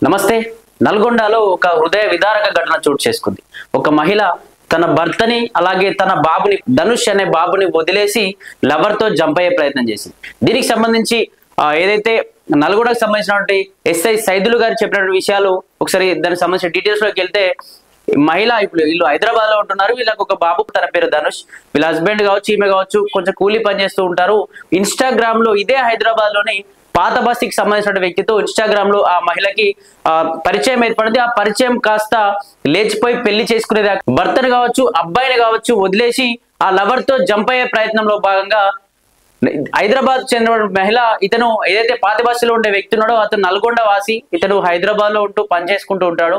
నమస్తే. నల్గొండలో ఒక హృదయ విదారక ఘటన చోటు చేసుకుంది. ఒక మహిళ తన భర్తని అలాగే తన బాబుని ధనుష్ అనే బాబుని వదిలేసి లవర్ తో జంప్ అయ్యే ప్రయత్నం చేసింది. దీనికి సంబంధించి ఏదైతే నల్గొండకు సంబంధించినటువంటి ఎస్ఐ సైదులు గారు చెప్పినటువంటి విషయాలు ఒకసారి దానికి సంబంధించిన డీటెయిల్స్ లోకి వెళ్తే, మహిళ ఇప్పుడు వీళ్ళు హైదరాబాద్ లో ఉంటున్నారు. వీళ్ళకి ఒక బాబు, తన పేరు ధనుష్. వీళ్ళ హస్బెండ్ కావచ్చు, ఈమె కావచ్చు, కొంచెం కూలీ పని చేస్తూ ఉంటారు. ఇన్స్టాగ్రామ్ లో ఇదే హైదరాబాద్ లోని పాత బస్తీకి సంబంధించిన వ్యక్తితో ఇన్స్టాగ్రామ్ లో ఆ మహిళకి పరిచయం ఏర్పడింది. ఆ పరిచయం కాస్త లేచిపోయి పెళ్లి చేసుకునేది. భర్తను కావచ్చు, అబ్బాయిని కావచ్చు వదిలేసి ఆ లవర్ తో జంప్ అయ్యే ప్రయత్నంలో భాగంగా హైదరాబాద్ చెందిన మహిళ, ఇతను ఏదైతే పాత బస్సులో ఉండే వ్యక్తి ఉన్నాడో అతను నల్గొండ వాసి. ఇతను హైదరాబాద్ లో ఉంటూ పనిచేసుకుంటూ ఉంటాడు.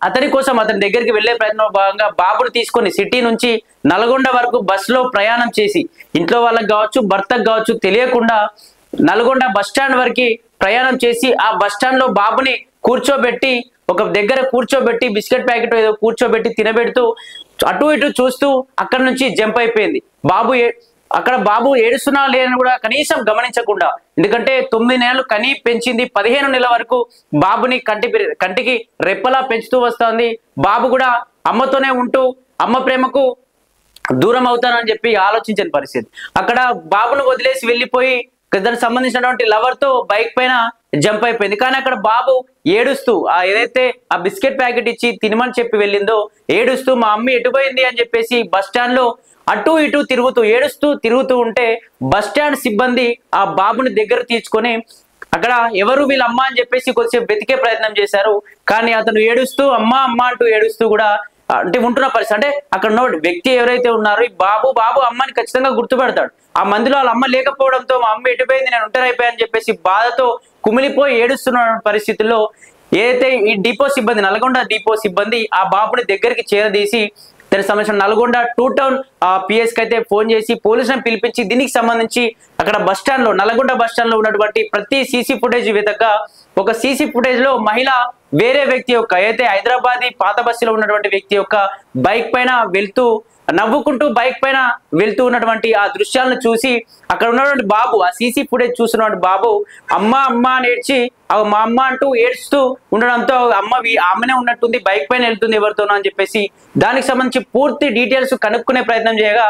అతని కోసం అతని దగ్గరికి వెళ్లే ప్రయత్నంలో భాగంగా బాబుని తీసుకొని సిటీ నుంచి నల్గొండ వరకు బస్సులో ప్రయాణం చేసి, ఇంట్లో వాళ్ళకి కావచ్చు, భర్తకు కావచ్చు తెలియకుండా నల్గొండ బస్టాండ్ వరకు ప్రయాణం చేసి ఆ బస్టాండ్ లో బాబుని కూర్చోబెట్టి, ఒక దగ్గర కూర్చోబెట్టి బిస్కెట్ ప్యాకెట్ ఏదో కూర్చోబెట్టి తినబెడుతూ అటు ఇటు చూస్తూ అక్కడి నుంచి జంప్ అయిపోయింది. అక్కడ బాబు ఏడుస్తున్నా లేదని కూడా కనీసం గమనించకుండా, ఎందుకంటే 9 నెలలు కని పెంచింది, 15 నెలల వరకు బాబుని కంటికి రెప్పలా పెంచుతూ వస్తోంది. బాబు కూడా అమ్మతోనే ఉంటూ అమ్మ ప్రేమకు దూరం అవుతానని చెప్పి ఆలోచించని పరిస్థితి. అక్కడ బాబును వదిలేసి వెళ్ళిపోయి దానికి సంబంధించినటువంటి లవర్ తో బైక్ పైన జంప్ అయిపోయింది. కానీ అక్కడ బాబు ఏడుస్తూ ఏదైతే ఆ బిస్కెట్ ప్యాకెట్ ఇచ్చి తినమని చెప్పి వెళ్ళిందో ఏడుస్తూ మా అమ్మ ఎటుపోయింది అని చెప్పేసి బస్ స్టాండ్ లో అటు ఇటు ఏడుస్తూ తిరుగుతూ ఉంటే బస్ స్టాండ్ సిబ్బంది ఆ బాబుని దగ్గర తీసుకొని అక్కడ ఎవరు వీళ్ళ అమ్మ అని చెప్పేసి కొద్దిసేపు వెతికే ప్రయత్నం చేశారు. కానీ అతను ఏడుస్తూ అమ్మ అమ్మ అంటూ ఏడుస్తూ కూడా అంటే ఉంటున్న పరిస్థితి. అంటే అక్కడ ఉన్న వ్యక్తి ఎవరైతే ఉన్నారో ఈ బాబు అమ్మని ఖచ్చితంగా గుర్తుపెడతాడు. ఆ మందిలో వాళ్ళ అమ్మ లేకపోవడంతో మా అమ్మ ఎటుపోయింది, నేను ఒంటరైపోయాని చెప్పేసి బాధతో కుమిలిపోయి ఏడుస్తున్న పరిస్థితుల్లో ఏదైతే ఈ డిపో సిబ్బంది, నల్గొండ డిపో సిబ్బంది ఆ బాబుని దగ్గరికి చేరదీసి దానికి సంబంధించిన నల్గొండ 2 టౌన్ పిఎస్ కి అయితే ఫోన్ చేసి పోలీసులను పిలిపించి దీనికి సంబంధించి అక్కడ బస్టాండ్ లో, నల్గొండ బస్టాండ్ లో ఉన్నటువంటి ప్రతి సీసీ ఫుటేజ్ వెతకగా ఒక సీసీ ఫుటేజ్ లో మహిళ వేరే వ్యక్తి యొక్క, అయితే హైదరాబాద్ పాత బస్సులో ఉన్నటువంటి వ్యక్తి యొక్క బైక్ పైన వెళ్తూ నవ్వుకుంటూ బైక్ పైన వెళ్తూ ఉన్నటువంటి ఆ దృశ్యాలను చూసి అక్కడ ఉన్నటువంటి బాబు, ఆ సీసీ ఫుటేజ్ చూసినటువంటి బాబు అమ్మ అమ్మ అని ఏడ్చి మా అమ్మ అంటూ ఏడుస్తూ ఉండడంతో ఆమెనే ఉన్నట్టుంది, బైక్ పైన వెళ్తుంది ఎవరితోనో అని చెప్పేసి దానికి సంబంధించి పూర్తి డీటెయిల్స్ కనుక్కునే ప్రయత్నం చేయగా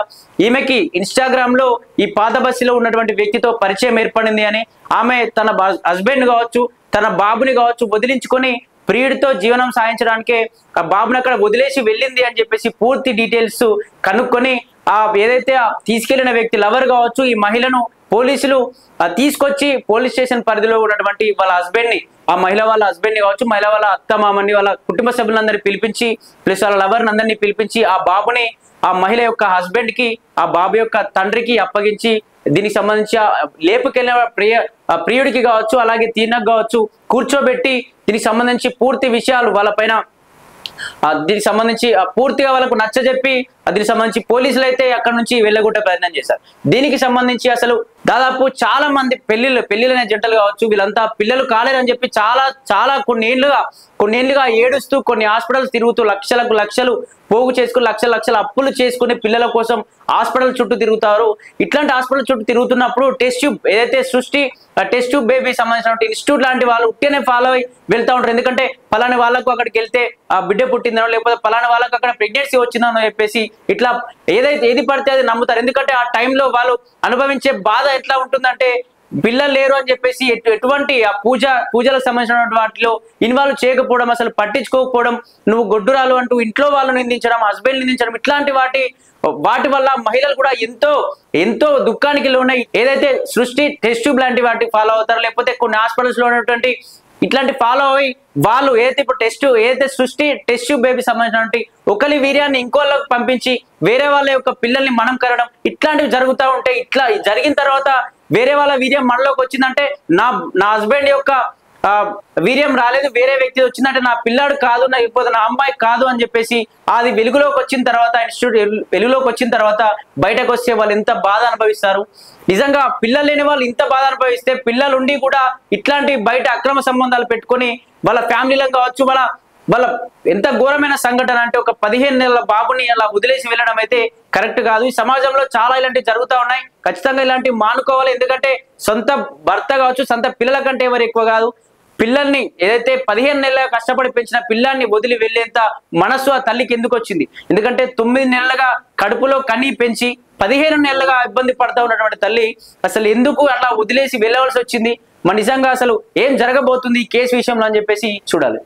ఈమెకి ఇన్స్టాగ్రామ్ లో ఈ పాత బస్సులో ఉన్నటువంటి వ్యక్తితో పరిచయం ఏర్పడింది అని, ఆమె తన హస్బెండ్ కావచ్చు, తన బాబుని కావచ్చు వదిలించుకొని ప్రియుడితో జీవనం సాగించడానికే ఆ బాబుని అక్కడ వదిలేసి వెళ్ళింది అని చెప్పేసి పూర్తి డీటెయిల్స్ కనుక్కొని ఏదైతే తీసుకెళ్లిన వ్యక్తి లవర్ కావచ్చు, ఈ మహిళను పోలీసులు తీసుకొచ్చి పోలీస్ స్టేషన్ పరిధిలో ఉన్నటువంటి వాళ్ళ హస్బెండ్ ని, ఆ మహిళ వాళ్ళ హస్బెండ్ ని కావచ్చు, మహిళ వాళ్ళ అత్త మామని, వాళ్ళ కుటుంబ సభ్యులందరినీ పిలిపించి ప్లస్ వాళ్ళ లవర్ అందరినీ పిలిపించి ఆ బాబుని ఆ మహిళ యొక్క హస్బెండ్ కి, ఆ బాబు యొక్క తండ్రికి అప్పగించి దీనికి సంబంధించి లేపుకెళ్ళిన ప్రియుడికి కావచ్చు, అలాగే తీనకు కావచ్చు కూర్చోబెట్టి దీనికి సంబంధించి పూర్తి విషయాలు వాళ్ళపైన దీనికి సంబంధించి పూర్తిగా వాళ్ళకు నచ్చజెప్పి దీనికి సంబంధించి పోలీసులు అయితే అక్కడ నుంచి వెళ్ళగొట్టే ప్రయత్నం చేశారు. దీనికి సంబంధించి అసలు దాదాపు చాలా మంది పెళ్లిళ్ళనే జంటలు కావచ్చు, వీళ్ళంతా పిల్లలు కాలేరని చెప్పి చాలా కొన్నేళ్లుగా ఏడుస్తూ కొన్ని హాస్పిటల్స్ తిరుగుతూ లక్షలు పోగు చేసుకుని లక్షల అప్పులు చేసుకుని పిల్లల కోసం హాస్పిటల్ చుట్టూ తిరుగుతారు. ఇట్లాంటి హాస్పిటల్ చుట్టూ తిరుగుతున్నప్పుడు టెస్ట్ ట్యూబ్ ఏదైతే సృష్టి టెస్ట్ ట్యూబ్ బేబీ సంబంధించిన ఇన్స్టిట్యూట్ లాంటి వాళ్ళు ఉట్టినే ఫాలో అయి వెళ్తా ఉంటారు. ఎందుకంటే పలాని వాళ్ళకు అక్కడికి వెళ్తే ఆ బిడ్డ పుట్టిందనో లేకపోతే పలాని వాళ్ళకు అక్కడ ప్రెగ్నెన్సీ వచ్చిందనో చెప్పేసి ఇట్లా ఏది పడితే అది నమ్ముతారు. ఎందుకంటే ఆ టైంలో వాళ్ళు అనుభవించే బాధ ఎట్లా ఉంటుందంటే పిల్లలు లేరు అని చెప్పేసి ఎటువంటి ఆ పూజలకు సంబంధించిన వాటిలో ఇన్వాల్వ్ చేయకపోవడం, అసలు పట్టించుకోకపోవడం, నువ్వు గొడ్డురాలు అంటూ ఇంట్లో వాళ్ళు నిందించడం, హస్బెండ్ నిందించడం, ఇట్లాంటి వాటి వల్ల మహిళలు కూడా ఎంతో దుఃఖానికి లోనై ఏదైతే సృష్టి టెస్ట్ ట్యూబ్ లాంటి వాటికి ఫాలో అవుతారో లేకపోతే కొన్ని హాస్పిటల్స్ లో ఉన్నటువంటి ఇట్లాంటి ఫాలో అయ్యి వాళ్ళు ఏదైతే సృష్టి టెస్ట్ ట్యూబ్ బేబీ సంబంధించినటువంటి ఒకరి వీర్యాన్ని ఇంకోళ్ళకి పంపించి వేరే వాళ్ళ యొక్క పిల్లల్ని మనం కరడం, ఇట్లాంటివి జరుగుతూ ఉంటాయి. ఇట్లా జరిగిన తర్వాత వేరే వాళ్ళ వీర్యం మనలోకి వచ్చిందంటే నా హస్బెండ్ యొక్క వీర్యం రాలేదు, వేరే వ్యక్తి వచ్చిందంటే నా పిల్లాడు కాదు, లేకపోతే నా అమ్మాయి కాదు అని చెప్పేసి అది వెలుగులోకి వచ్చిన తర్వాత వెలుగులోకి వచ్చిన తర్వాత బయటకు వస్తే వాళ్ళు ఎంత బాధ అనుభవిస్తారు. నిజంగా పిల్లలు లేని వాళ్ళు ఇంత బాధ అనుభవిస్తే పిల్లలుండి కూడా ఇట్లాంటి బయట అక్రమ సంబంధాలు పెట్టుకొని వాళ్ళ ఫ్యామిలీలకు కావచ్చు, వాళ్ళ ఎంత ఘోరమైన సంఘటన అంటే ఒక 15 నెలల బాబుని అలా వదిలేసి వెళ్ళడం అయితే కరెక్ట్ కాదు. ఈ సమాజంలో చాలా ఇలాంటివి జరుగుతూ ఉన్నాయి. ఖచ్చితంగా ఇలాంటివి మానుకోవాలి. ఎందుకంటే సొంత భర్త కావచ్చు, సొంత పిల్లల కంటే ఎవరు ఎక్కువ కాదు, పిల్లల్ని ఏదైతే 15 నెలలుగా కష్టపడి పెంచిన పిల్లాన్ని వదిలి వెళ్ళేంత మనస్సు ఆ తల్లికి ఎందుకు వచ్చింది? ఎందుకంటే 9 నెలలుగా కడుపులో కని పెంచి 15 నెలలుగా ఇబ్బంది పడతా ఉన్నటువంటి తల్లి అసలు ఎందుకు అట్లా వదిలేసి వెళ్ళవలసి వచ్చింది? మరి నిజంగా అసలు ఏం జరగబోతుంది ఈ కేసు విషయంలో అని చెప్పేసి చూడాలి.